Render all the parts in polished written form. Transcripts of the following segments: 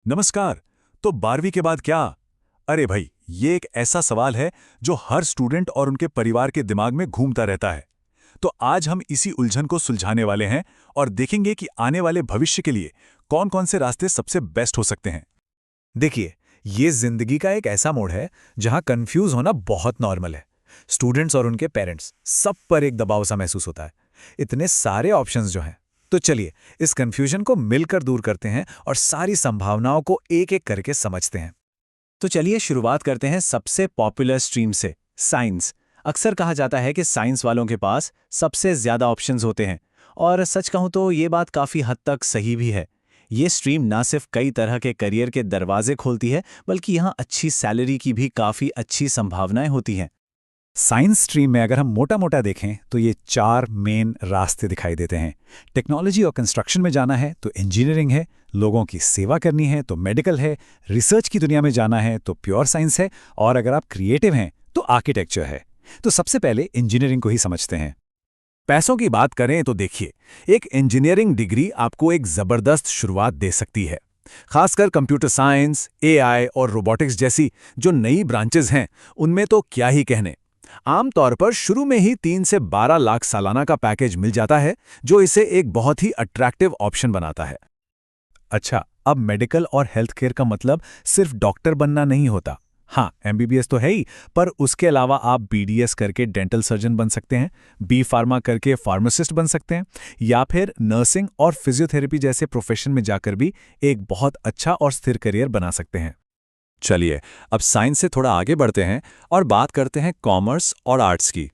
नमस्कार। तो 12वीं के बाद क्या? अरे भाई, ये एक ऐसा सवाल है जो हर स्टूडेंट और उनके परिवार के दिमाग में घूमता रहता है। तो आज हम इसी उलझन को सुलझाने वाले हैं और देखेंगे कि आने वाले भविष्य के लिए कौन-कौन से रास्ते सबसे बेस्ट हो सकते हैं। देखिए, ये जिंदगी का एक ऐसा मोड़ है जहां कंफ्यूज होना बहुत नॉर्मल है। स्टूडेंट्स और उनके पेरेंट्स सब पर एक दबाव सा महसूस होता है। इतने सारे ऑप्शंस जो हैं। तो चलिए, इस कंफ्यूजन को मिलकर दूर करते हैं और सारी संभावनाओं को एक-एक करके समझते हैं। तो चलिए शुरुआत करते हैं सबसे पॉपुलर स्ट्रीम से, साइंस। अक्सर कहा जाता है कि साइंस वालों के पास सबसे ज्यादा ऑप्शंस होते हैं, और सच कहूं तो ये बात काफी हद तक सही भी है। ये स्ट्रीम ना सिर्फ कई तरह के करियर के दरवाजे खोलती है, बल्कि यहाँ अच्छी सैलरी की भी काफी अच्छी संभावनाएं होती हैं। साइंस स्ट्रीम में अगर हम मोटा मोटा देखें तो ये 4 मेन रास्ते दिखाई देते हैं। टेक्नोलॉजी और कंस्ट्रक्शन में जाना है तो इंजीनियरिंग है, लोगों की सेवा करनी है तो मेडिकल है, रिसर्च की दुनिया में जाना है तो प्योर साइंस है, और अगर आप क्रिएटिव हैं तो आर्किटेक्चर है। तो सबसे पहले इंजीनियरिंग को ही समझते हैं। पैसों की बात करें तो देखिए, एक इंजीनियरिंग डिग्री आपको एक जबरदस्त शुरुआत दे सकती है। खासकर कंप्यूटर साइंस, एआई और रोबोटिक्स जैसी जो नई ब्रांचेस हैं, उनमें तो क्या ही कहने। आमतौर पर शुरू में ही 3 से 12 लाख सालाना का पैकेज मिल जाता है, जो इसे एक बहुत ही अट्रैक्टिव ऑप्शन बनाता है। अच्छा, अब मेडिकल और हेल्थ केयर का मतलब सिर्फ डॉक्टर बनना नहीं होता। हाँ, एमबीबीएस तो है ही, पर उसके अलावा आप बीडीएस करके डेंटल सर्जन बन सकते हैं, बी फार्मा करके फार्मासिस्ट बन सकते हैं, या फिर नर्सिंग और फिजियोथेरेपी जैसे प्रोफेशन में जाकर भी एक बहुत अच्छा और स्थिर करियर बना सकते हैं। चलिए, अब साइंस से थोड़ा आगे बढ़ते हैं और बात करते हैं कॉमर्स और आर्ट्स की।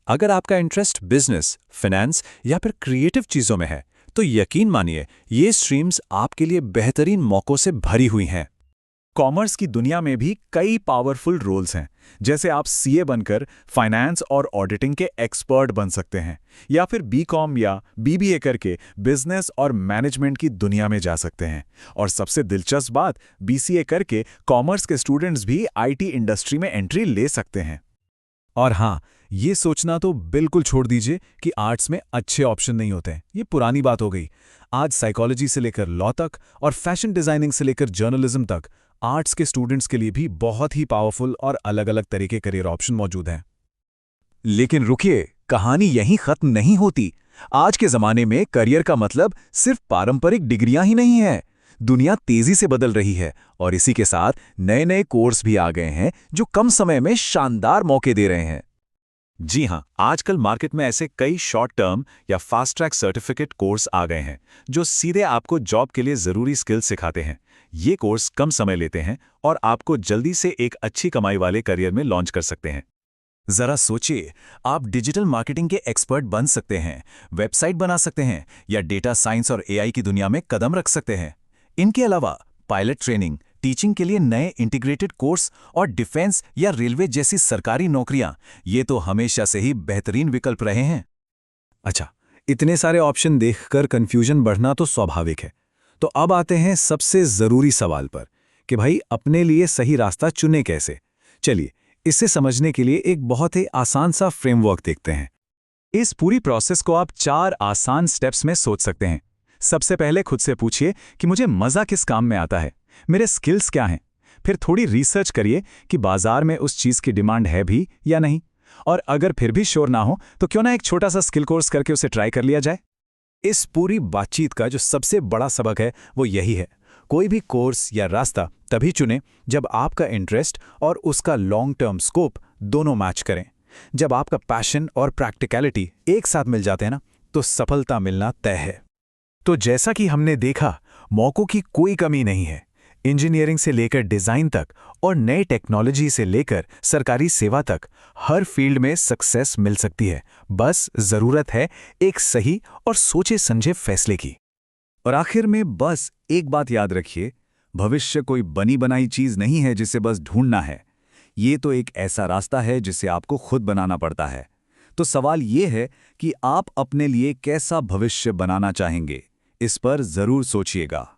अगर आपका इंटरेस्ट बिजनेस, फाइनेंस या फिर क्रिएटिव चीज़ों में है, तो यकीन मानिए ये स्ट्रीम्स आपके लिए बेहतरीन मौक़ों से भरी हुई हैं। कॉमर्स की दुनिया में भी कई पावरफुल रोल्स हैं। जैसे आप सीए बनकर फाइनेंस और ऑडिटिंग के एक्सपर्ट बन सकते हैं, या फिर बीकॉम या बीबीए करके बिजनेस और मैनेजमेंट की दुनिया में जा सकते हैं। और सबसे दिलचस्प बात, बीसीए करके कॉमर्स के स्टूडेंट्स भी आईटी इंडस्ट्री में एंट्री ले सकते हैं। और हाँ, ये सोचना तो बिल्कुल छोड़ दीजिए कि आर्ट्स में अच्छे ऑप्शन नहीं होते हैं। ये पुरानी बात हो गई। आज साइकोलॉजी से लेकर लॉ तक और फैशन डिजाइनिंग से लेकर जर्नलिज्म तक आर्ट्स के स्टूडेंट्स के लिए भी बहुत ही पावरफुल और अलग-अलग तरह के करियर ऑप्शन मौजूद हैं। लेकिन रुकिए, कहानी यहीं खत्म नहीं होती। आज के जमाने में करियर का मतलब सिर्फ पारंपरिक डिग्रियां ही नहीं है। दुनिया तेजी से बदल रही है और इसी के साथ नए-नए कोर्स भी आ गए हैं जो कम समय में शानदार मौके दे रहे हैं। जी हां, आजकल मार्केट में ऐसे कई शॉर्ट टर्म या फास्ट ट्रैक सर्टिफिकेट कोर्स आ गए हैं जो सीधे आपको जॉब के लिए जरूरी स्किल्स सिखाते हैं। ये कोर्स कम समय लेते हैं और आपको जल्दी से एक अच्छी कमाई वाले करियर में लॉन्च कर सकते हैं। जरा सोचिए, आप डिजिटल मार्केटिंग के एक्सपर्ट बन सकते हैं, वेबसाइट बना सकते हैं या डेटा साइंस और एआई की दुनिया में कदम रख सकते हैं। इनके अलावा पायलट ट्रेनिंग, टीचिंग के लिए नए इंटीग्रेटेड कोर्स और डिफेंस या रेलवे जैसी सरकारी नौकरियां, ये तो हमेशा से ही बेहतरीन विकल्प रहे हैं। अच्छा, इतने सारे ऑप्शन देखकर कंफ्यूजन बढ़ना तो स्वाभाविक है। तो अब आते हैं सबसे जरूरी सवाल पर कि भाई अपने लिए सही रास्ता चुने कैसे। चलिए, इसे समझने के लिए एक बहुत ही आसान सा फ्रेमवर्क देखते हैं। इस पूरी प्रोसेस को आप 4 आसान स्टेप्स में सोच सकते हैं। सबसे पहले खुद से पूछिए कि मुझे मजा किस काम में आता है, मेरे स्किल्स क्या हैं। फिर थोड़ी रिसर्च करिए कि बाजार में उस चीज की डिमांड है भी या नहीं, और अगर फिर भी श्योर ना हो तो क्यों ना एक छोटा सा स्किल कोर्स करके उसे ट्राई कर लिया जाए। इस पूरी बातचीत का जो सबसे बड़ा सबक है वो यही है, कोई भी कोर्स या रास्ता तभी चुनें जब आपका इंटरेस्ट और उसका लॉन्ग टर्म स्कोप दोनों मैच करें। जब आपका पैशन और प्रैक्टिकलिटी एक साथ मिल जाते हैं ना, तो सफलता मिलना तय है। तो जैसा कि हमने देखा, मौकों की कोई कमी नहीं है। इंजीनियरिंग से लेकर डिजाइन तक और नए टेक्नोलॉजी से लेकर सरकारी सेवा तक हर फील्ड में सक्सेस मिल सकती है। बस जरूरत है एक सही और सोचे समझे फैसले की। और आखिर में बस एक बात याद रखिए, भविष्य कोई बनी बनाई चीज नहीं है जिसे बस ढूंढना है। ये तो एक ऐसा रास्ता है जिसे आपको खुद बनाना पड़ता है। तो सवाल ये है कि आप अपने लिए कैसा भविष्य बनाना चाहेंगे, इस पर जरूर सोचिएगा।